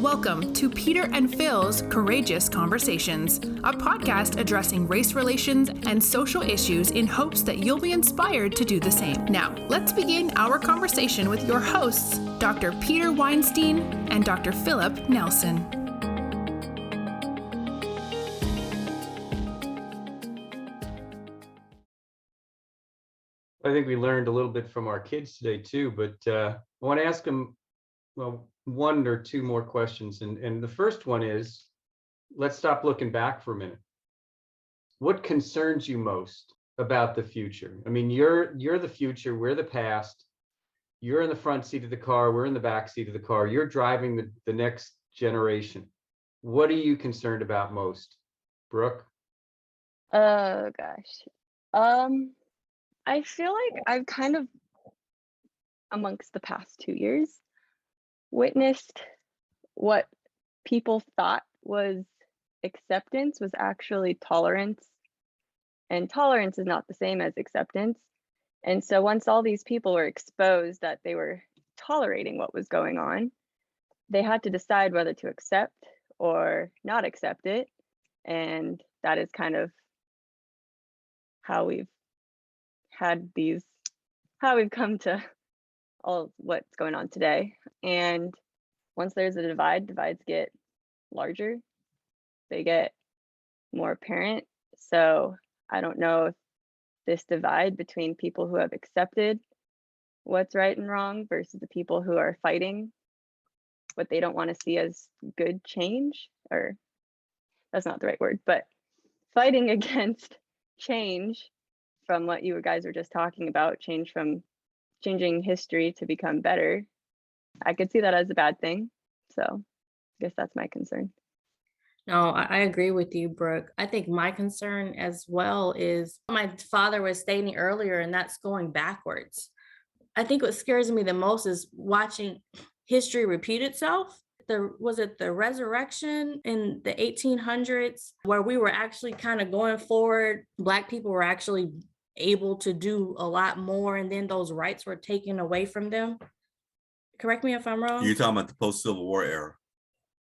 Welcome to Peter and Phil's Courageous Conversations, a podcast addressing race relations and social issues in hopes that you'll be inspired to do the same. Now, let's begin our conversation with your hosts, Dr. Peter Weinstein and Dr. Philip Nelson. I think we learned a little bit from our kids today too, but I want to ask them, one or two more questions. And the first one is, let's stop looking back for a minute. What concerns you most about the future? I mean, you're the future, we're the past. You're in the front seat of the car, we're in the back seat of the car. You're driving the next generation. What are you concerned about most? Brooke? Oh gosh. I feel like I've kind of, amongst the past 2 years, witnessed what people thought was acceptance was actually tolerance. And tolerance is not the same as acceptance. And so once all these people were exposed that they were tolerating what was going on, they had to decide whether to accept or not accept it. And that is kind of how we've come to all what's going on today. And once there's a divide, divides get larger, they get more apparent. So I don't know if this divide between people who have accepted what's right and wrong versus the people who are fighting what they don't want to see as good change, or that's not the right word, but fighting against change from what you guys were just talking about, change from changing history to become better. I could see that as a bad thing. So I guess that's my concern. No, I agree with you, Brooke. I think my concern as well is my father was stating earlier, and that's going backwards. I think what scares me the most is watching history repeat itself. Was it the resurrection in the 1800s where we were actually kind of going forward? Black people were actually able to do a lot more, and then those rights were taken away from them. Correct me if I'm wrong. You're talking about the post-Civil War era.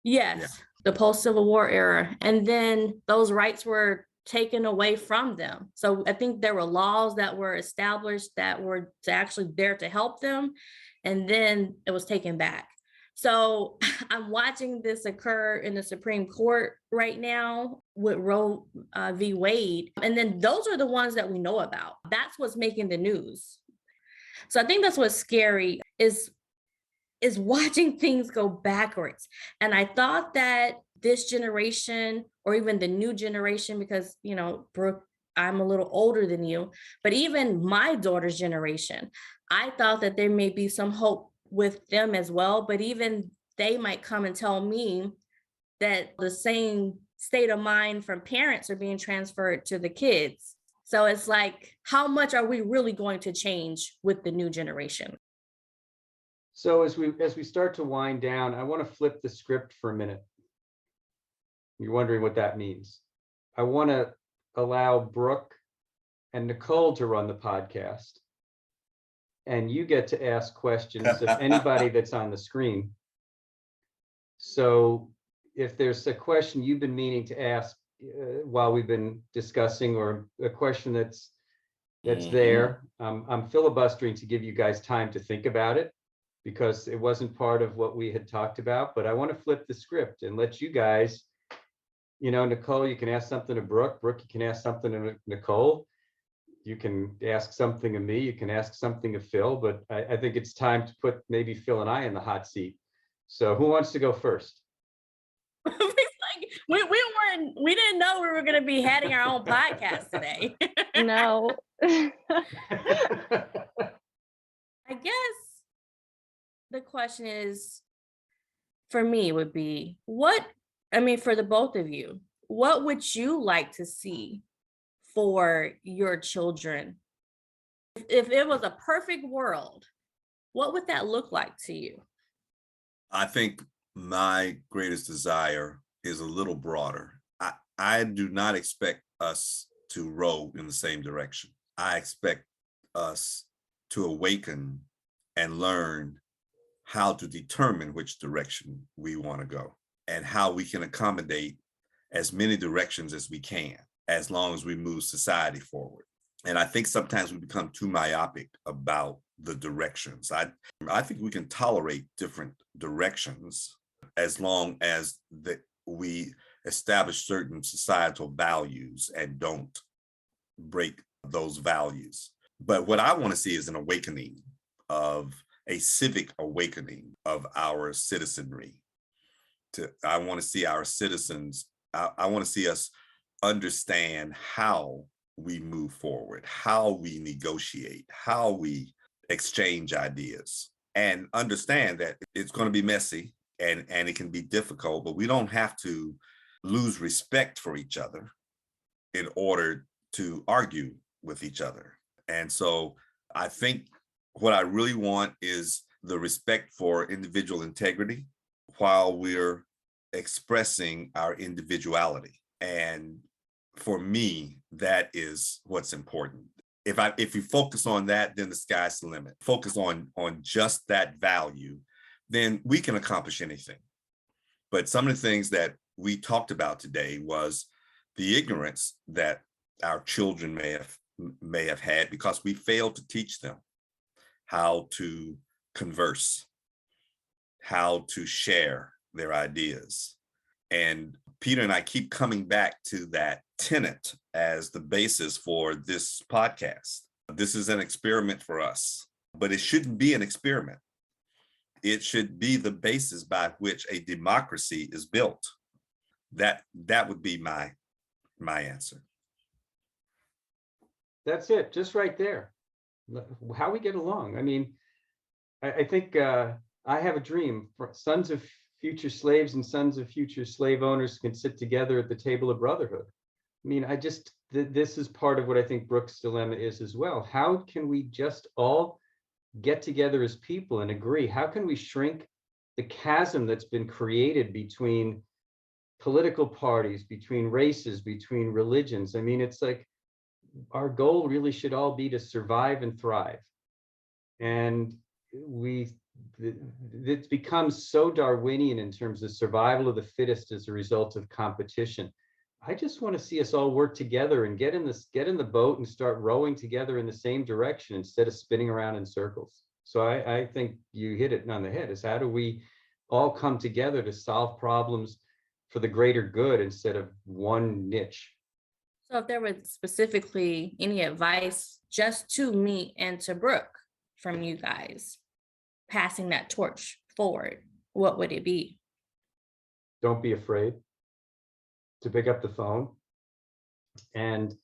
Yes, yeah. The post-Civil War era. And then those rights were taken away from them. So I think there were laws that were established that were actually there to help them, and then it was taken back. So I'm watching this occur in the Supreme Court right now with Roe v. Wade. And then those are the ones that we know about. That's what's making the news. So I think that's what's scary is watching things go backwards. And I thought that this generation, or even the new generation, because, you know, Brooke, I'm a little older than you, but even my daughter's generation, I thought that there may be some hope with them as well, but even they might come and tell me that the same state of mind from parents are being transferred to the kids. So it's like, how much are we really going to change with the new generation? So as we start to wind down, I want to flip the script for a minute. You're wondering what that means. I want to allow Brooke and Nicole to run the podcast, and you get to ask questions of anybody that's on the screen. So if there's a question you've been meaning to ask while we've been discussing, or a question that's there, I'm filibustering to give you guys time to think about it, because it wasn't part of what we had talked about. But I want to flip the script and let you guys, you know, Nicole, you can ask something to Brooke. Brooke, you can ask something to Nicole. You can ask something of me. You can ask something of Phil. But I think it's time to put maybe Phil and I in the hot seat. So who wants to go first? We didn't know we were going to be having our own podcast today. No. I guess the question is, for me, would be for the both of you, what would you like to see for your children? If it was a perfect world, what would that look like to you? I think my greatest desire is a little broader. I do not expect us to row in the same direction. I expect us to awaken and learn how to determine which direction we want to go and how we can accommodate as many directions as we can, as long as we move society forward. And I think sometimes we become too myopic about the directions. I think we can tolerate different directions as long as we establish certain societal values and don't break those values. But what I want to see is an awakening, of a civic awakening of our citizenry. I want to see our citizens, I want to see us understand how we move forward, how we negotiate, how we exchange ideas, and understand that it's going to be messy and it can be difficult, but we don't have to lose respect for each other in order to argue with each other. And so I think what I really want is the respect for individual integrity while we're expressing our individuality. And for me, that is what's important. If you focus on that, then the sky's the limit. Focus on just that value, then we can accomplish anything. But some of the things that we talked about today was the ignorance that our children may have had because we failed to teach them how to converse, how to share their ideas. And Peter and I keep coming back to that tenet as the basis for this podcast. This is an experiment for us, but it shouldn't be an experiment. It should be the basis by which a democracy is built. That would be my answer. That's it, just right there. How we get along. I mean, I think I have a dream. Sons of future slaves and sons of future slave owners can sit together at the table of brotherhood. I mean, this is part of what I think Brooks' dilemma is as well. How can we just all get together as people and agree? How can we shrink the chasm that's been created between political parties, between races, between religions? I mean, it's like our goal really should all be to survive and thrive. And it's become so Darwinian in terms of survival of the fittest as a result of competition. I just want to see us all work together and get in the boat and start rowing together in the same direction instead of spinning around in circles. So I think you hit it on the head, is how do we all come together to solve problems for the greater good instead of one niche? So if there was specifically any advice just to me and to Brooke from you guys, passing that torch forward, what would it be? Don't be afraid to pick up the phone and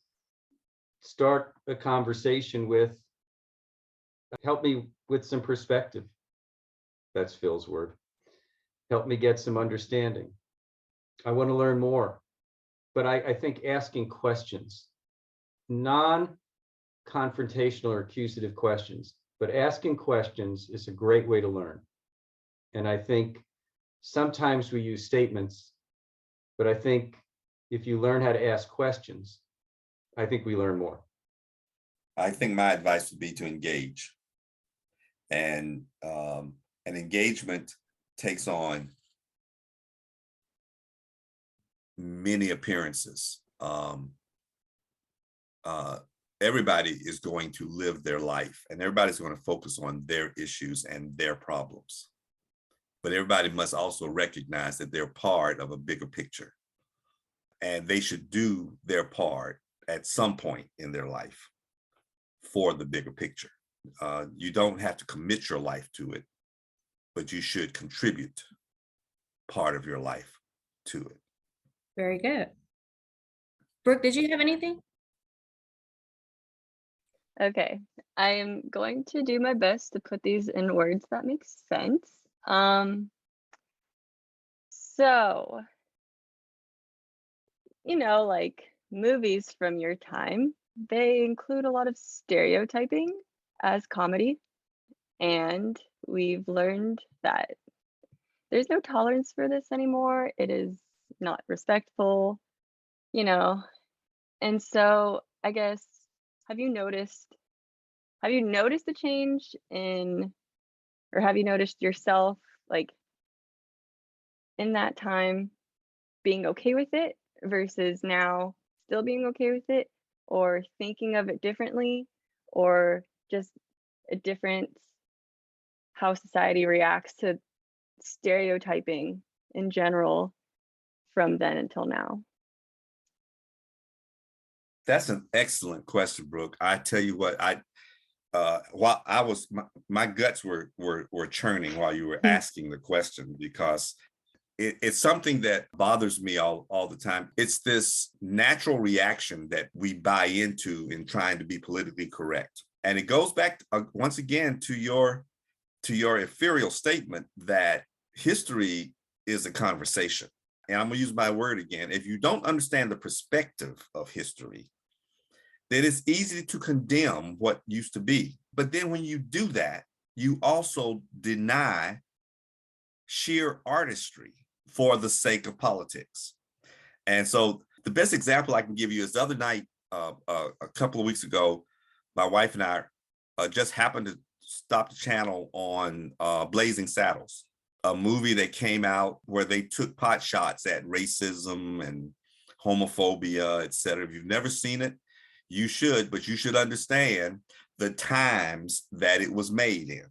start a conversation with, help me with some perspective. That's Phil's word. Help me get some understanding. I want to learn more. But I think asking questions, non-confrontational or accusative questions, but asking questions is a great way to learn. And I think sometimes we use statements, but I think if you learn how to ask questions, I think we learn more. I think my advice would be to engage. And an engagement takes on many appearances. Everybody is going to live their life and everybody's going to focus on their issues and their problems. But everybody must also recognize that they're part of a bigger picture and they should do their part at some point in their life for the bigger picture. You don't have to commit your life to it, but you should contribute part of your life to it. Very good. Brooke, did you have anything? Okay, I am going to do my best to put these in words that make sense. So, like movies from your time, they include a lot of stereotyping as comedy. And we've learned that there's no tolerance for this anymore. It is not respectful, And so I guess, have you noticed a change in, or have you noticed yourself like in that time being okay with it versus now still being okay with it, or thinking of it differently, or just a different how society reacts to stereotyping in general from then until now? That's an excellent question, Brooke. I tell you what, while I was my guts were churning while you were asking the question, because it's something that bothers me all the time. It's this natural reaction that we buy into in trying to be politically correct. And it goes back once again to your ethereal statement that history is a conversation. And I'm gonna use my word again. If you don't understand the perspective of history, then it's easy to condemn what used to be. But then when you do that, you also deny sheer artistry for the sake of politics. And so the best example I can give you is the other night, a couple of weeks ago, my wife and I just happened to stop the channel on Blazing Saddles, a movie that came out where they took pot shots at racism and homophobia, et cetera. If you've never seen it, you should, but you should understand the times that it was made in.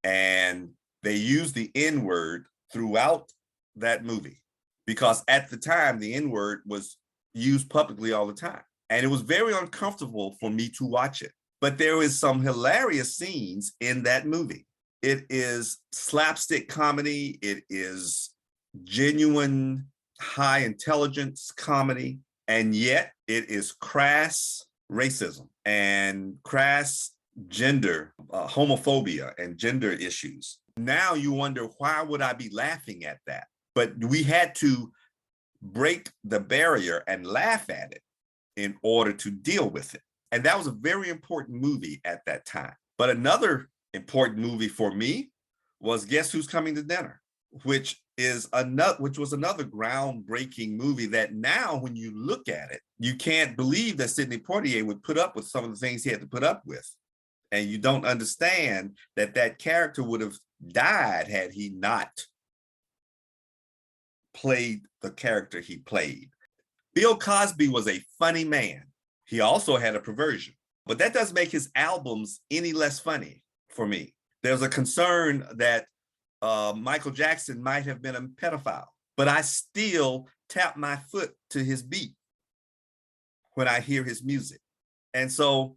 And they used the N-word throughout that movie, because at the time, the N-word was used publicly all the time. And it was very uncomfortable for me to watch it. But there is some hilarious scenes in that movie. It is slapstick comedy. It is genuine high intelligence comedy. And yet it is crass racism and crass gender, homophobia and gender issues. Now you wonder, why would I be laughing at that? But we had to break the barrier and laugh at it in order to deal with it. And that was a very important movie at that time. But another important movie for me was Guess Who's Coming to Dinner, which was another groundbreaking movie that now when you look at it, you can't believe that Sidney Poitier would put up with some of the things he had to put up with. And you don't understand that that character would have died had he not played the character he played. Bill Cosby was a funny man. He also had a perversion, but that doesn't make his albums any less funny for me. There's a concern that Michael Jackson might have been a pedophile, but I still tap my foot to his beat when I hear his music. And so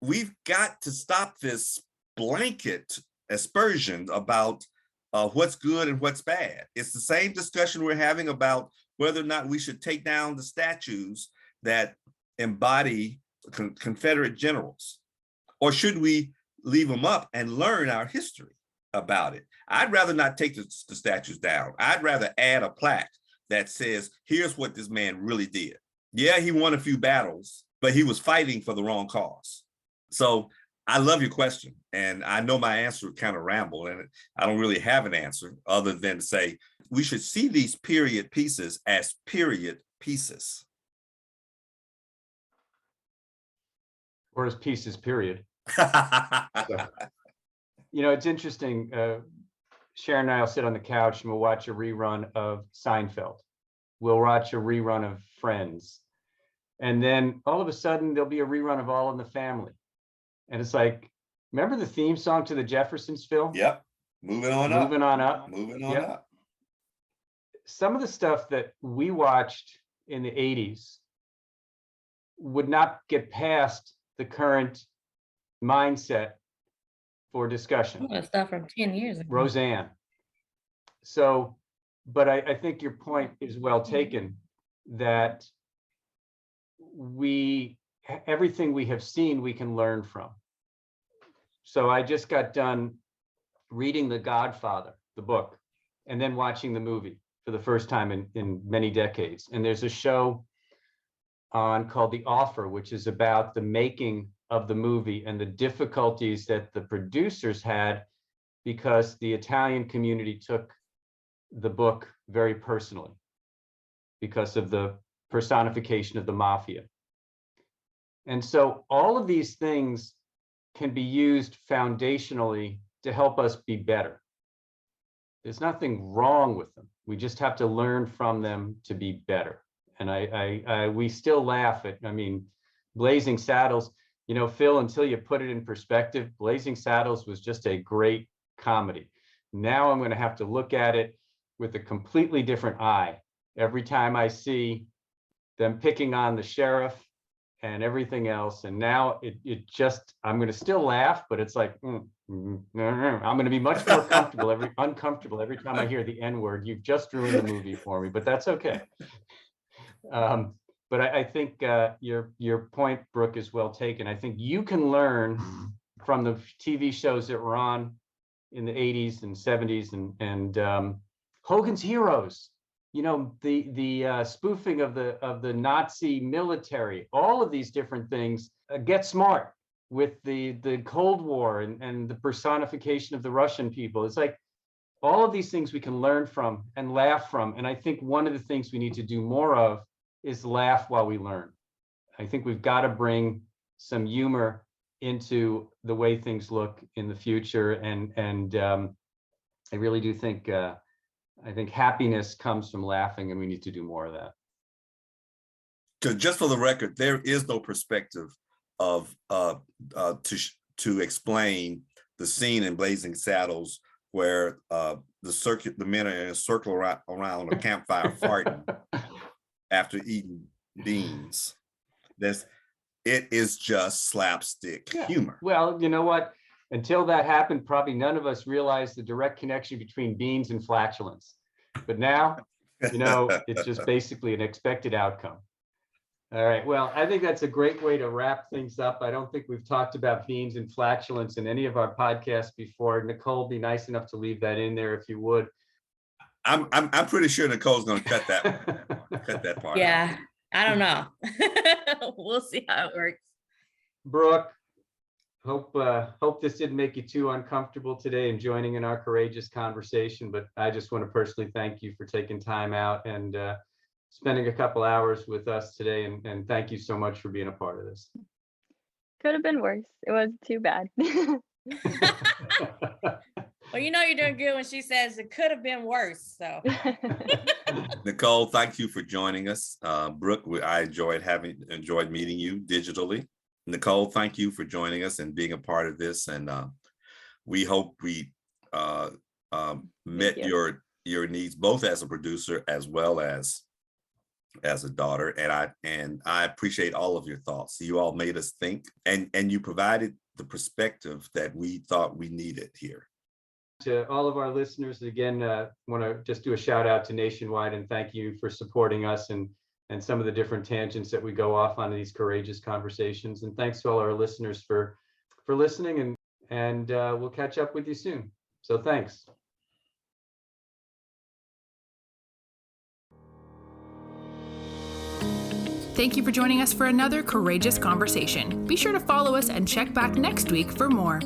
we've got to stop this blanket aspersion about what's good and what's bad. It's the same discussion we're having about whether or not we should take down the statues that embody Confederate generals, or should we leave them up and learn our history about it? I'd rather not take the statues down. I'd rather add a plaque that says, here's what this man really did. Yeah, he won a few battles, but he was fighting for the wrong cause. So I love your question. And I know my answer kind of rambled, and I don't really have an answer other than to say, we should see these period pieces as period pieces. Or as pieces, period. So, it's interesting. Sharon and I will sit on the couch and we'll watch a rerun of Seinfeld. We'll watch a rerun of Friends. And then all of a sudden there'll be a rerun of All in the Family. And it's like, remember the theme song to the Jeffersons, Phil? Yep. Moving on up. Moving on up. Moving on Yep. up. Some of the stuff that we watched in the 80s would not get past the current mindset for discussion. Some of the stuff from 10 years ago. Roseanne. So, but I think your point is well taken, that everything we have seen, we can learn from. So I just got done reading The Godfather, the book, and then watching the movie for the first time in many decades. And there's a show on called The Offer, which is about the making of the movie and the difficulties that the producers had because the Italian community took the book very personally because of the personification of the mafia. And so all of these things can be used foundationally to help us be better. There's nothing wrong with them. We just have to learn from them to be better. And we still laugh at, I mean, Blazing Saddles, you know, Phil, until you put it in perspective, Blazing Saddles was just a great comedy. Now I'm going to have to look at it with a completely different eye every time I see them picking on the sheriff and everything else. And now it just, I'm going to still laugh, but it's like, I'm going to be much more uncomfortable every time I hear the N word. You've just ruined the movie for me, but that's okay. But I think your point, Brooke, is well taken. I think you can learn from the TV shows that were on in the 80s and 70s and Hogan's Heroes. You know, the spoofing of the Nazi military, all of these different things. Get smart with the Cold War and the personification of the Russian people. It's like all of these things we can learn from and laugh from. And I think one of the things we need to do more of is laugh while we learn. I think we've got to bring some humor into the way things look in the future. And I really do think I think happiness comes from laughing, and we need to do more of that. Just for the record, there is no perspective of to explain the scene in Blazing Saddles where the men are in a circle around a campfire farting after eating beans. It is just slapstick humor. Well, you know what? Until that happened, probably none of us realized the direct connection between beans and flatulence. But now, you know, it's just basically an expected outcome. All right. Well, I think that's a great way to wrap things up. I don't think we've talked about beans and flatulence in any of our podcasts before. Nicole, be nice enough to leave that in there if you would. I'm pretty sure Nicole's going to cut that part. Yeah, I don't know. We'll see how it works. Brooke, hope this didn't make you too uncomfortable today and joining in our courageous conversation, but I just want to personally thank you for taking time out and spending a couple hours with us today, and thank you so much for being a part of this. Could have been worse. It wasn't too bad. Well, you know you're doing good when she says it could have been worse. So Nicole, thank you for joining us. Brooke, I enjoyed meeting you digitally. Nicole, thank you for joining us and being a part of this. And we hope we met your needs, both as a producer as well as a daughter. And I appreciate all of your thoughts. You all made us think, and you provided the perspective that we thought we needed here. To all of our listeners, again, want to just do a shout out to Nationwide and thank you for supporting us and some of the different tangents that we go off on these courageous conversations. And thanks to all our listeners for listening, and we'll catch up with you soon. So thanks. Thank you for joining us for another courageous conversation. Be sure to follow us and check back next week for more.